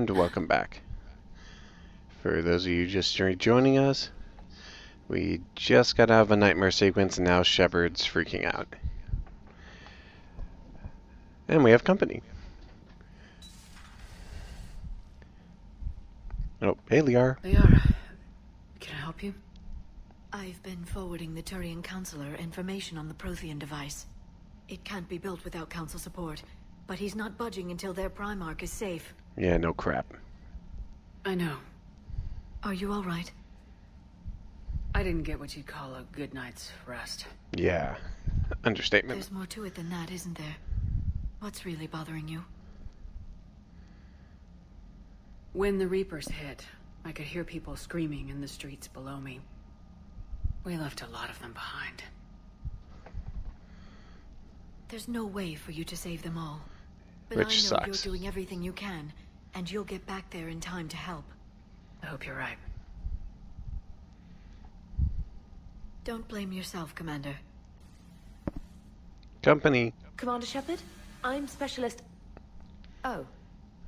And welcome back. For those of you just joining us, we just got out of a nightmare sequence and now Shepard's freaking out. And we have company. Oh, hey Liara. Liara, can I help you? I've been forwarding the Turian Counselor information on the Prothean device. It can't be built without Council support, but he's not budging until their Primarch is safe. Yeah, no crap. I know. Are you all right? I didn't get what you'd call a good night's rest. Yeah, understatement. There's more to it than that, isn't there? What's really bothering you? When the Reapers hit, I could hear people screaming in the streets below me. We left a lot of them behind. There's no way for you to save them all. But Which I know sucks. you're doing everything you can, and you'll get back there in time to help. I hope you're right. Don't blame yourself, Commander. Company. Commander Shepard, I'm Specialist... Oh.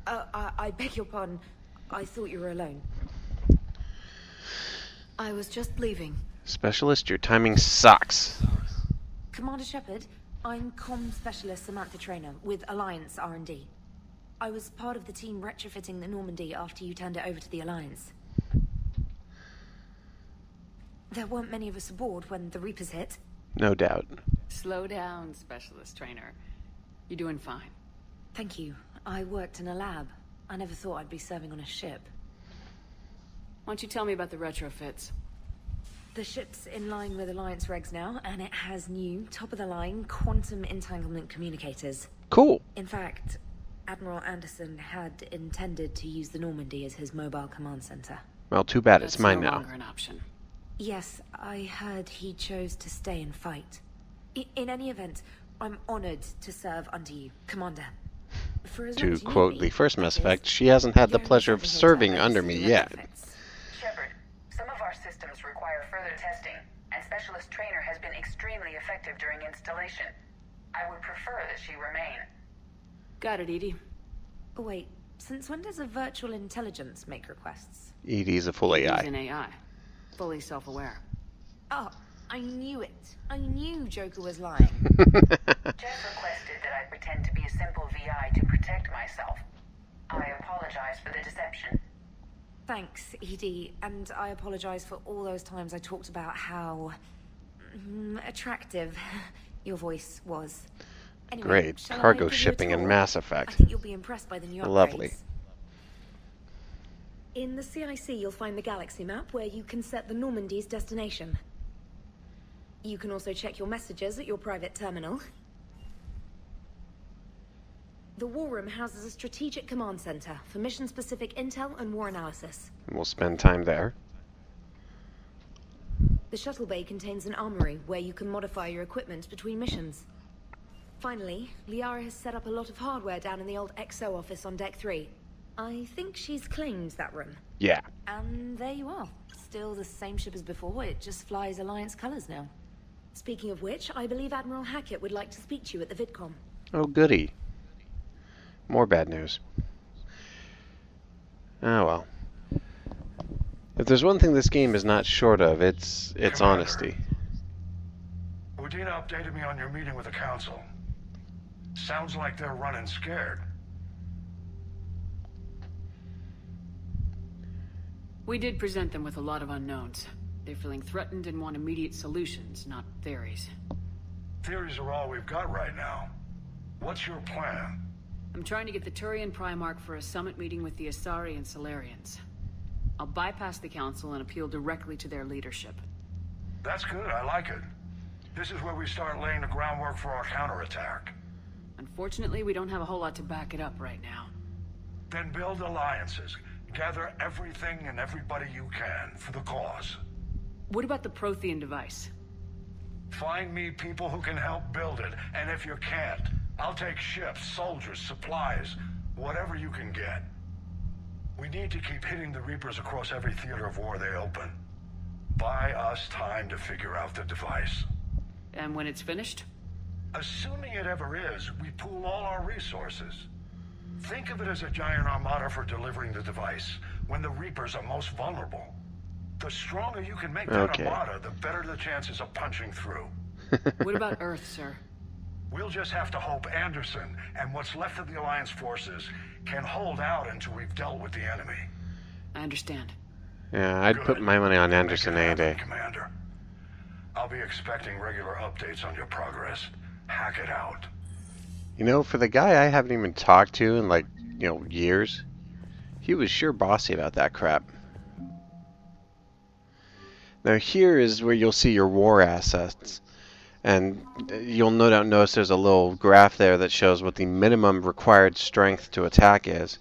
I beg your pardon. I thought you were alone. I was just leaving. Specialist, your timing sucks. Commander Shepard, I'm Comm Specialist Samantha Traynor with Alliance R&D. I was part of the team retrofitting the Normandy after you turned it over to the Alliance. There weren't many of us aboard when the Reapers hit. No doubt. Slow down, Specialist Trainer. You're doing fine. Thank you. I worked in a lab. I never thought I'd be serving on a ship. Why don't you tell me about the retrofits? The ship's in line with Alliance regs now, and it has new, top-of-the-line, quantum entanglement communicators. Cool. In fact, Admiral Anderson had intended to use the Normandy as his mobile command center. Well, too bad it's That's mine no now. longer an option. Yes, I heard he chose to stay and fight. In any event, I'm honored to serve under you, Commander. For as long To as you need quote me, the first Mass that is, Effect, she hasn't had the you're pleasure of only serving here to under oversee me the yet. retrofits. Shepard, some of our systems require further testing, and Specialist Trainer has been extremely effective during installation. I would prefer that she remain. Got it, Edie. Oh, wait, since when does a virtual intelligence make requests? ED's a full He's AI. an AI. Fully self-aware. Oh, I knew it. I knew Joker was lying. Jeff requested that I pretend to be a simple VI to protect myself. I apologize for the deception. Thanks, Edie, and I apologize for all those times I talked about how attractive your voice was. Anyway, Great. shall I Cargo give you a shipping in tour? Mass I Effect. think you'll be impressed by the new upgrades. Lovely. In the CIC, you'll find the galaxy map where you can set the Normandy's destination. You can also check your messages at your private terminal. The War Room houses a strategic command center for mission-specific intel and war analysis. We'll spend time there. The shuttle bay contains an armory where you can modify your equipment between missions. Finally, Liara has set up a lot of hardware down in the old XO office on Deck 3. I think she's claimed that room. Yeah. And there you are. Still the same ship as before, it just flies Alliance colors now. Speaking of which, I believe Admiral Hackett would like to speak to you at the VidCom. Oh, goody. More bad news. Oh, well. If there's one thing this game is not short of, it's Commander. honesty. Udina updated me on your meeting with the Council. Sounds like they're running scared. We did present them with a lot of unknowns. They're feeling threatened and want immediate solutions, not theories. Theories are all we've got right now. What's your plan? I'm trying to get the Turian Primarch for a summit meeting with the Asari and Solarians. I'll bypass the Council and appeal directly to their leadership. That's good, I like it. This is where we start laying the groundwork for our counterattack. Unfortunately, we don't have a whole lot to back it up right now. Then build alliances. Gather everything and everybody you can for the cause. What about the Prothean device? Find me people who can help build it, and if you can't, I'll take ships, soldiers, supplies, whatever you can get. We need to keep hitting the Reapers across every theater of war they open. Buy us time to figure out the device. And when it's finished? Assuming it ever is, we pool all our resources. Think of it as a giant armada for delivering the device when the Reapers are most vulnerable. The stronger you can make that armada, the better the chances of punching through. What about Earth, sir? We'll just have to hope Anderson and what's left of the Alliance forces can hold out until we've dealt with the enemy. I understand. Yeah, I'd put my money on Anderson any day. Commander. I'll be expecting regular updates on your progress. Hack it out. You know, for the guy I haven't even talked to in, like, you know, years, he was sure bossy about that crap. Now here is where you'll see your war assets. And you'll no doubt notice there's a little graph there that shows what the minimum required strength to attack is.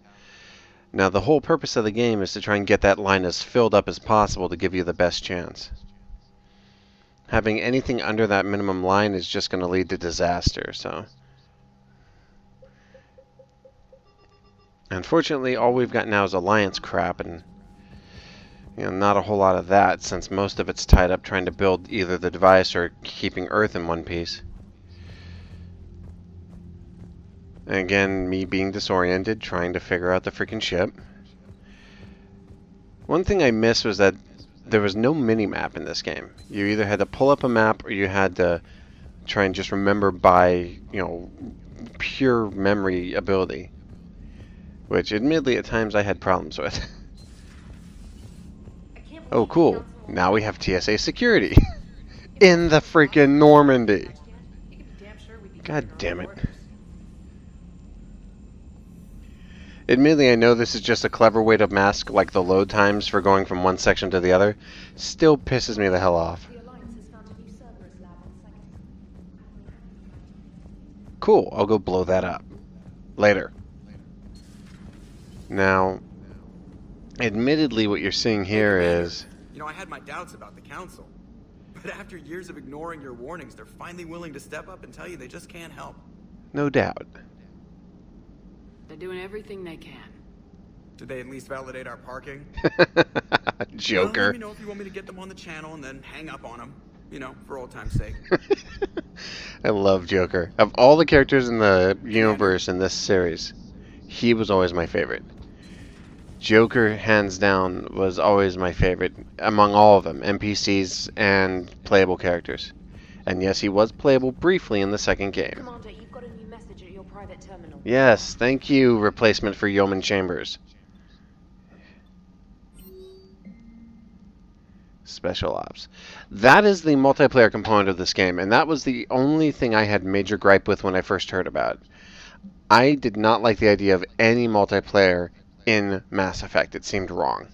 Now the whole purpose of the game is to try and get that line as filled up as possible to give you the best chance. Having anything under that minimum line is just going to lead to disaster, so. Unfortunately, all we've got now is Alliance crap, and you know, not a whole lot of that, since most of it's tied up trying to build either the device or keeping Earth in one piece. And again, me being disoriented, trying to figure out the freaking ship. One thing I missed was that there was no mini-map in this game. You either had to pull up a map or you had to try and just remember by, you know, pure memory ability. Which, admittedly, at times I had problems with. Oh, cool. Now we have TSA security. In the freaking Normandy. God damn it. Admittedly, I know this is just a clever way to mask, like, the load times for going from one section to the other. Still pisses me the hell off. Cool, I'll go blow that up. Later. Now, admittedly, what you're seeing here is... You know, I had my doubts about the Council. But after years of ignoring your warnings, they're finally willing to step up and tell you they just can't help. No doubt. They're doing everything they can. Did they at least validate our parking? Joker. Well, let me know if you want me to get them on the channel and then hang up on them. You know, for old time's sake. I love Joker. Of all the characters in the universe in this series, he was always my favorite. Joker, hands down, was always my favorite among all of them, NPCs and playable characters. And yes, he was playable briefly in the second game. Commander, you've got a new message at your private terminal. Yes, thank you, replacement for Yeoman Chambers. Special Ops. That is the multiplayer component of this game, and that was the only thing I had major gripe with when I first heard about it. I did not like the idea of any multiplayer in Mass Effect. It seemed wrong.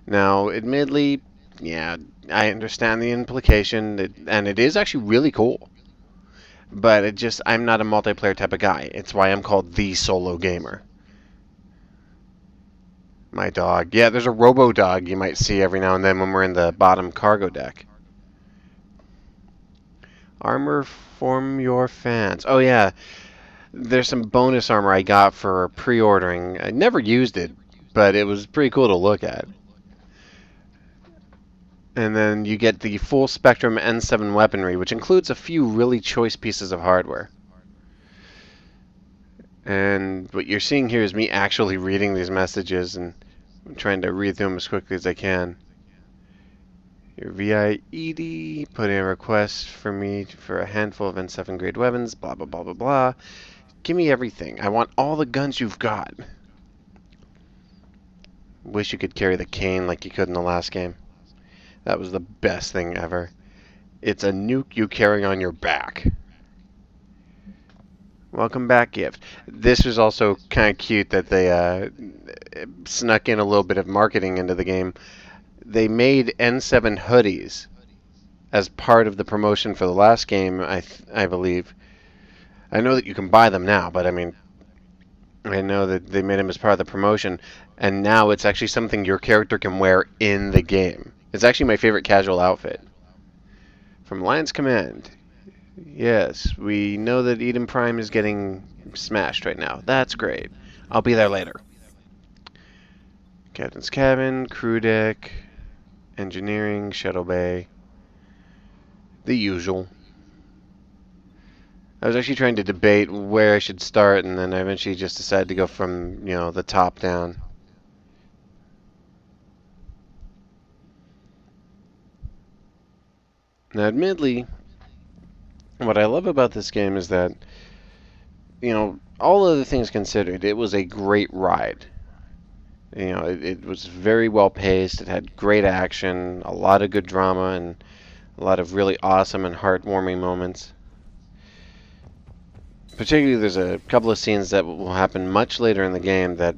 Now, admittedly, yeah, I understand the implication, and it is actually really cool. But it just, I'm not a multiplayer type of guy. It's why I'm called the solo gamer. My dog. Yeah, there's a robo-dog you might see every now and then when we're in the bottom cargo deck. Armor from your fans. Oh yeah, there's some bonus armor I got for pre-ordering. I never used it, but it was pretty cool to look at. And then you get the full spectrum N7 weaponry, which includes a few really choice pieces of hardware. And what you're seeing here is me actually reading these messages, and I'm trying to read them as quickly as I can. Your VI ED put in a request for me for a handful of N7 grade weapons, blah blah blah blah blah. Give me everything. I want all the guns you've got. Wish you could carry the cane like you could in the last game. That was the best thing ever. It's a nuke you carry on your back. Welcome back, gift. This was also kind of cute that they snuck in a little bit of marketing into the game. They made N7 hoodies as part of the promotion for the last game, I believe. I know that you can buy them now, but I mean, I know that they made them as part of the promotion, and now it's actually something your character can wear in the game. It's actually my favorite casual outfit. From Lion's Command. Yes, we know that Eden Prime is getting smashed right now. That's great. I'll be there later. Captain's cabin, crew deck, engineering, shuttle bay. The usual. I was actually trying to debate where I should start, and then I eventually just decided to go from, the top down. Now, admittedly, what I love about this game is that, all other things considered, it was a great ride. It was very well paced. It had great action, a lot of good drama, and a lot of really awesome and heartwarming moments. Particularly, there's a couple of scenes that will happen much later in the game that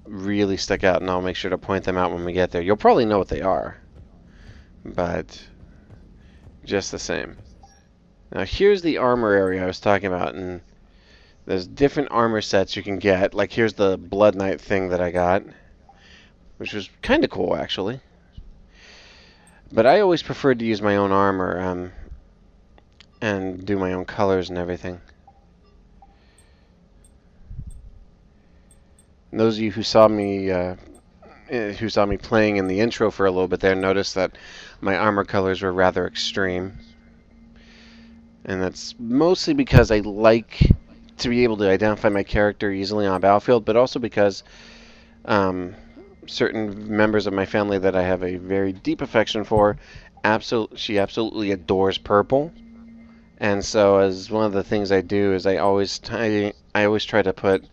really stick out, and I'll make sure to point them out when we get there. You'll probably know what they are, but just the same. Now, here's the armor area I was talking about, and there's different armor sets you can get. Like, here's the Blood Knight thing that I got, which was kind of cool, actually. But I always preferred to use my own armor and do my own colors and everything. And those of you who saw me playing in the intro for a little bit there noticed that my armor colors were rather extreme. And that's mostly because I like to be able to identify my character easily on a battlefield, but also because certain members of my family that I have a very deep affection for, she absolutely adores purple. And so, as one of the things I do is I always try to put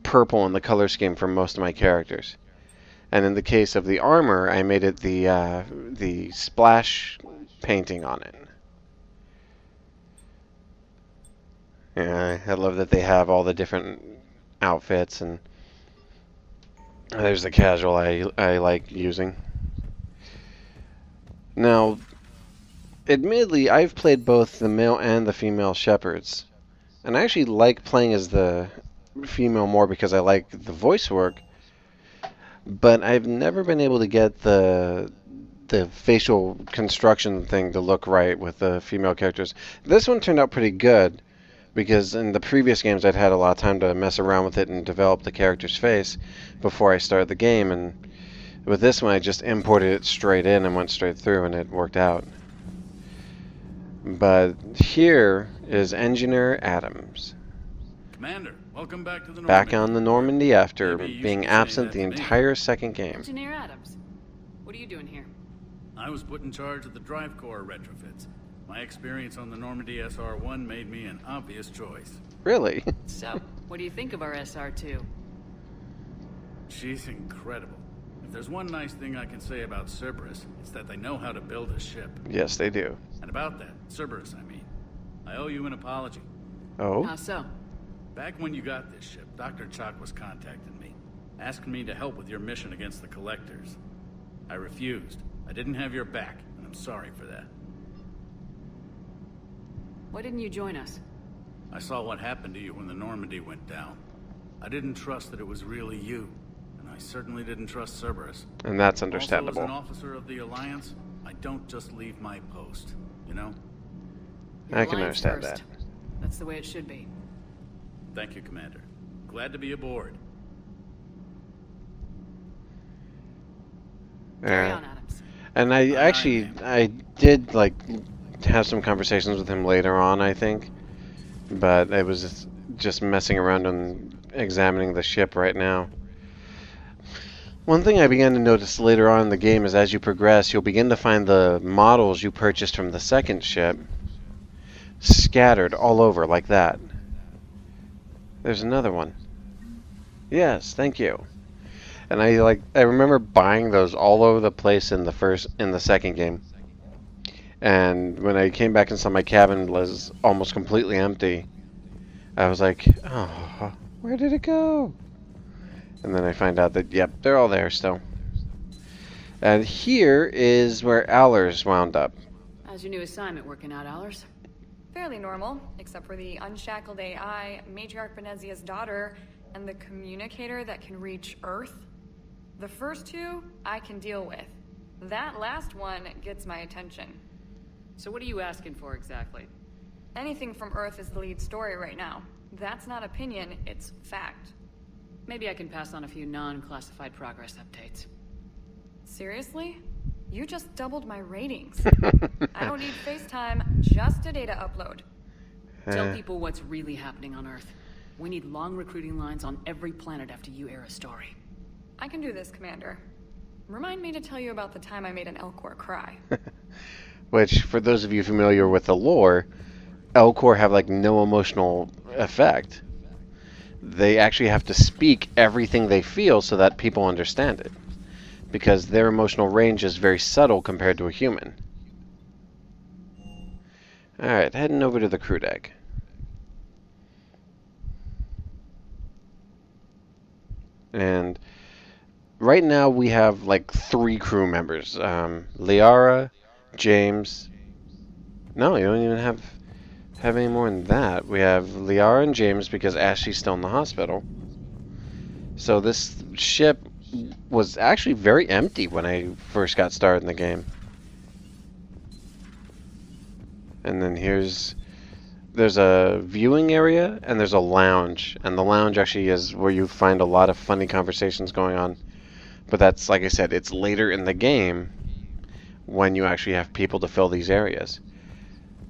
purple in the color scheme for most of my characters. And in the case of the armor, I made it the splash painting on it. Yeah, I love that they have all the different outfits, and there's the casual I like using. Now, admittedly, I've played both the male and the female shepherds, and I actually like playing as the female more because I like the voice work, but I've never been able to get the facial construction thing to look right with the female characters. This one turned out pretty good, because in the previous games I'd had a lot of time to mess around with it and develop the character's face before I started the game, and with this one I just imported it straight in and went straight through, and it worked out. But here is Engineer Adams. Commander, welcome back to the Normandy. Back on the Normandy after being absent the entire second game. Engineer Adams, what are you doing here? I was put in charge of the drive core retrofits. My experience on the Normandy SR-1 made me an obvious choice. Really? So, what do you think of our SR-2? She's incredible. If there's one nice thing I can say about Cerberus, it's that they know how to build a ship. Yes, they do. And about that, Cerberus, I owe you an apology. Oh? How so? Back when you got this ship, Dr. Chalk was contacting me, asking me to help with your mission against the Collectors. I refused. I didn't have your back, and I'm sorry for that. Why didn't you join us? I saw what happened to you when the Normandy went down. I didn't trust that it was really you, and I certainly didn't trust Cerberus. And that's understandable. Also, as an officer of the Alliance, I don't just leave my post, you know? I can Alliance understand first. that. That's the way it should be. Thank you, Commander. Glad to be aboard. Carry on, Adams. And I did have some conversations with him later on, I think, but I was just messing around and examining the ship right now. One thing I began to notice later on in the game is as you progress, you'll begin to find the models you purchased from the second ship scattered all over like that. There's another one. Yes, thank you. And I remember buying those all over the place in the second game. And when I came back and saw my cabin was almost completely empty, I was like, oh, where did it go? And then I find out that, yep, they're all there still. And here is where Allers wound up. How's your new assignment working out, Allers? Fairly normal, except for the unshackled AI, Matriarch Benezia's daughter, and the communicator that can reach Earth. The first two, I can deal with. That last one gets my attention. So what are you asking for exactly? Anything from Earth is the lead story right now. That's not opinion, it's fact. Maybe I can pass on a few non-classified progress updates. Seriously? You just doubled my ratings. I don't need FaceTime, just a data upload. Tell people what's really happening on Earth. We need long recruiting lines on every planet after you air a story. I can do this, Commander. Remind me to tell you about the time I made an Elcor cry. Which, for those of you familiar with the lore, Elcor have like no emotional effect. They actually have to speak everything they feel so that people understand it, because their emotional range is very subtle compared to a human. Alright, heading over to the crew deck. And right now we have like 3 crew members. Liara, James. No, you don't even have any more than that. We have Liara and James because Ashley's still in the hospital. So this ship was actually very empty when I first got started in the game. And then there's a viewing area and there's a lounge. And the lounge actually is where you find a lot of funny conversations going on. But that's, like I said, it's later in the game when you actually have people to fill these areas.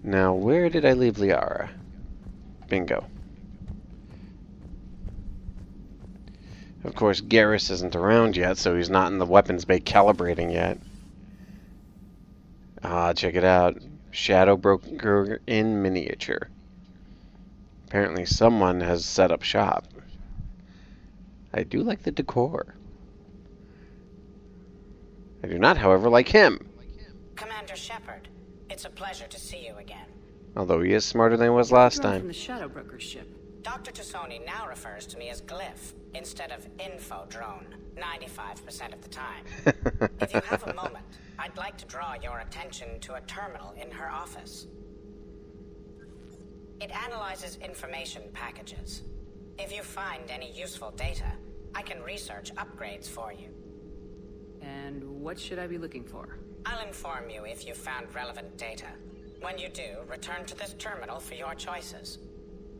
Now, where did I leave Liara? Bingo. Of course, Garrus isn't around yet, so he's not in the weapons bay calibrating yet. Ah, check it out. Shadow Broker in miniature. Apparently someone has set up shop. I do like the decor. I do not, however, like him. Commander Shepard, it's a pleasure to see you again. Although he is smarter than he was last time. From the Shadow Broker's ship. Dr. Tassoni now refers to me as Glyph instead of Info Drone 95% of the time. If you have a moment, I'd like to draw your attention to a terminal in her office. It analyzes information packages. If you find any useful data, I can research upgrades for you. And what should I be looking for? I'll inform you if you've found relevant data. When you do, return to this terminal for your choices.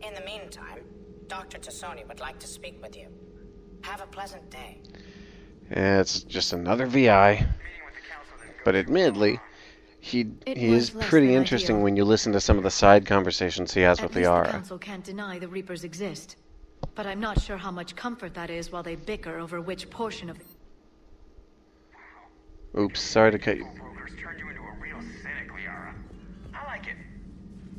In the meantime, Dr. Tassoni would like to speak with you. Have a pleasant day. Yeah, it's just another VI. But admittedly, he is pretty interesting when you listen to some of the side conversations he has with Liara. The Council can't deny the Reapers exist. But I'm not sure how much comfort that is while they bicker over which portion of... Oops, sorry to cut you.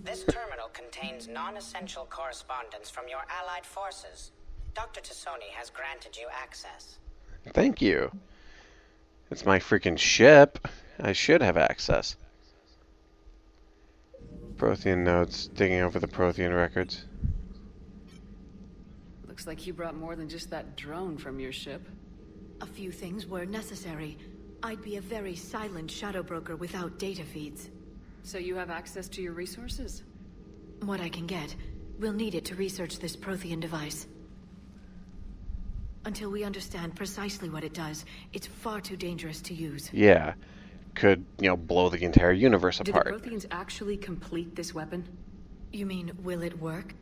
This terminal contains non-essential correspondence from your allied forces. Dr. Tassoni has granted you access. Thank you. It's my freaking ship. I should have access. Prothean notes, digging over the Prothean records. Looks like you brought more than just that drone from your ship. A few things were necessary. I'd be a very silent Shadow Broker without data feeds. So you have access to your resources? What I can get. We'll need it to research this Prothean device. Until we understand precisely what it does, it's far too dangerous to use. Yeah. Could, blow the entire universe apart. Did the Protheans actually complete this weapon? You mean, will it work?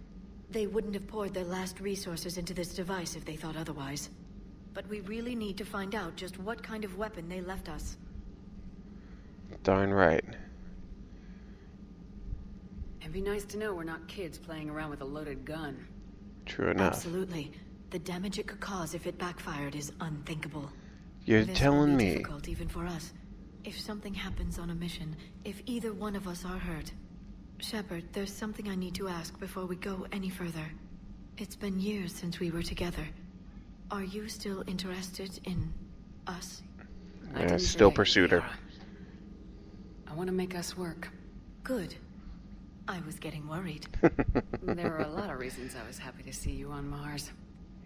They wouldn't have poured their last resources into this device if they thought otherwise. But we really need to find out just what kind of weapon they left us. Darn right. It'd be nice to know we're not kids playing around with a loaded gun. True enough. Absolutely. The damage it could cause if it backfired is unthinkable. You're This telling will be me. difficult even for us. If something happens on a mission, if either one of us are hurt. Shepard, there's something I need to ask before we go any further. It's been years since we were together. Are you still interested in us? I didn't Still say, pursued her. Liara. I want to make us work. Good. I was getting worried. There were a lot of reasons I was happy to see you on Mars.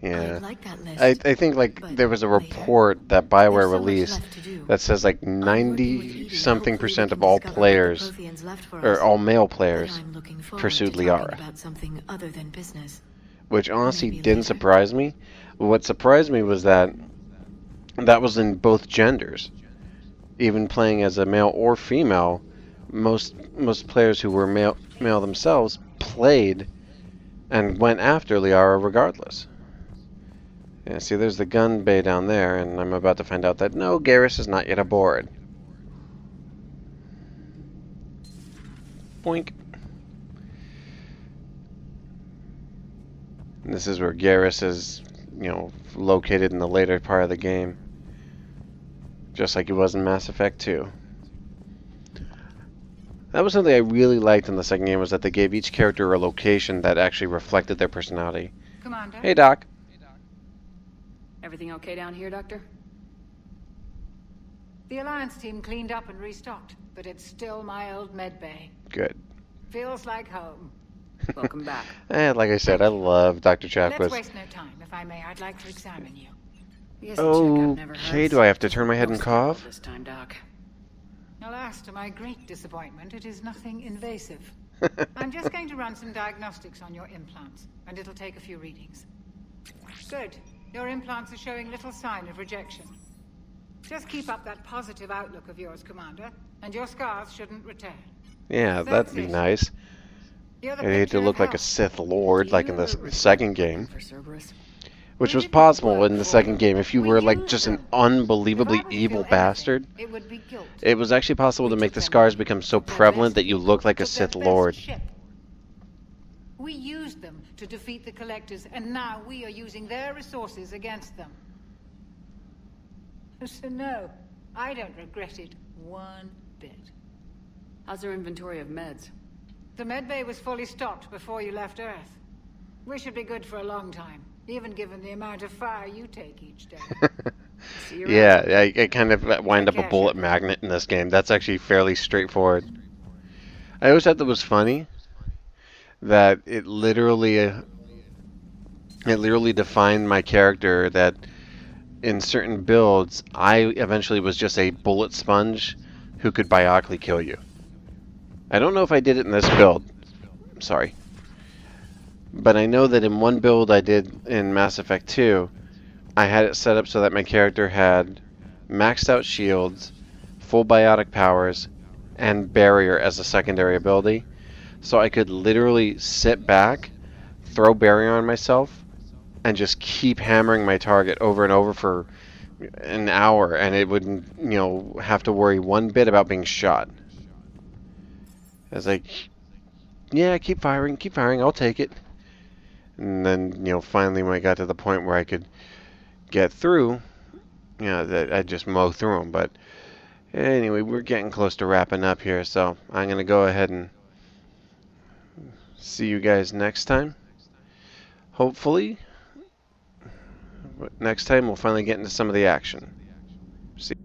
Yeah. I'd like that list. I think but there was a later. report that There's BioWare so much released left to do. that says like I'm working with EDI. 90-something Hopefully percent we of can all discover what the players, Protheans left for or us. all male But players, I'm looking forward pursued to talking Liara. about something other than business. Which honestly Maybe didn't later. surprise me. What surprised me was that was in both genders. Even playing as a male or female, most players who were male themselves played and went after Liara regardless. Yeah, see, there's the gun bay down there, and I'm about to find out that no, Garrus is not yet aboard. Boink. And this is where Garrus is, located in the later part of the game. Just like he was in Mass Effect 2. That was something I really liked in the second game, was that they gave each character a location that actually reflected their personality. Commander? Hey, Doc. Everything okay down here, Doctor? The Alliance team cleaned up and restocked, but it's still my old medbay. Good. Feels like home. Welcome back. Like I said, I love Dr. Chakwas. Let's waste no time. If I may, I'd like to examine you. Okay, do I have to turn my head and cough? This time, Doc. Alas, to my great disappointment, it is nothing invasive. I'm just going to run some diagnostics on your implants, and it'll take a few readings. Good. Your implants are showing little sign of rejection. Just keep up that positive outlook of yours, Commander, and your scars shouldn't return. Yeah, that'd be nice. You're the I hate to picture look of like a health. Sith Lord, like in the second game. For Cerberus. Which was possible in the second game if you were like just an unbelievably evil bastard. It would be guilt. It was actually possible to make the scars become so prevalent that you look like a Sith Lord. We used them to defeat the Collectors, and now we are using their resources against them. So no, I don't regret it one bit. How's our inventory of meds? The medbay was fully stocked before you left Earth. We should be good for a long time, even given the amount of fire you take each day. Yeah, I kind of wind up a bullet magnet in this game. That's actually fairly straightforward. I always thought that was funny that it literally defined my character, that in certain builds I eventually was just a bullet sponge who could biotically kill you. I don't know if I did it in this build. Sorry. But I know that in one build I did in Mass Effect 2, I had it set up so that my character had maxed out shields, full biotic powers, and barrier as a secondary ability. So I could literally sit back, throw barrier on myself, and just keep hammering my target over and over for an hour, and it wouldn't, have to worry one bit about being shot. I was like, yeah, keep firing, I'll take it. And then, finally when I got to the point where I could get through, that I'd just mow through them. But anyway, we're getting close to wrapping up here, so I'm going to go ahead and see you guys next time. Hopefully, next time we'll finally get into some of the action. See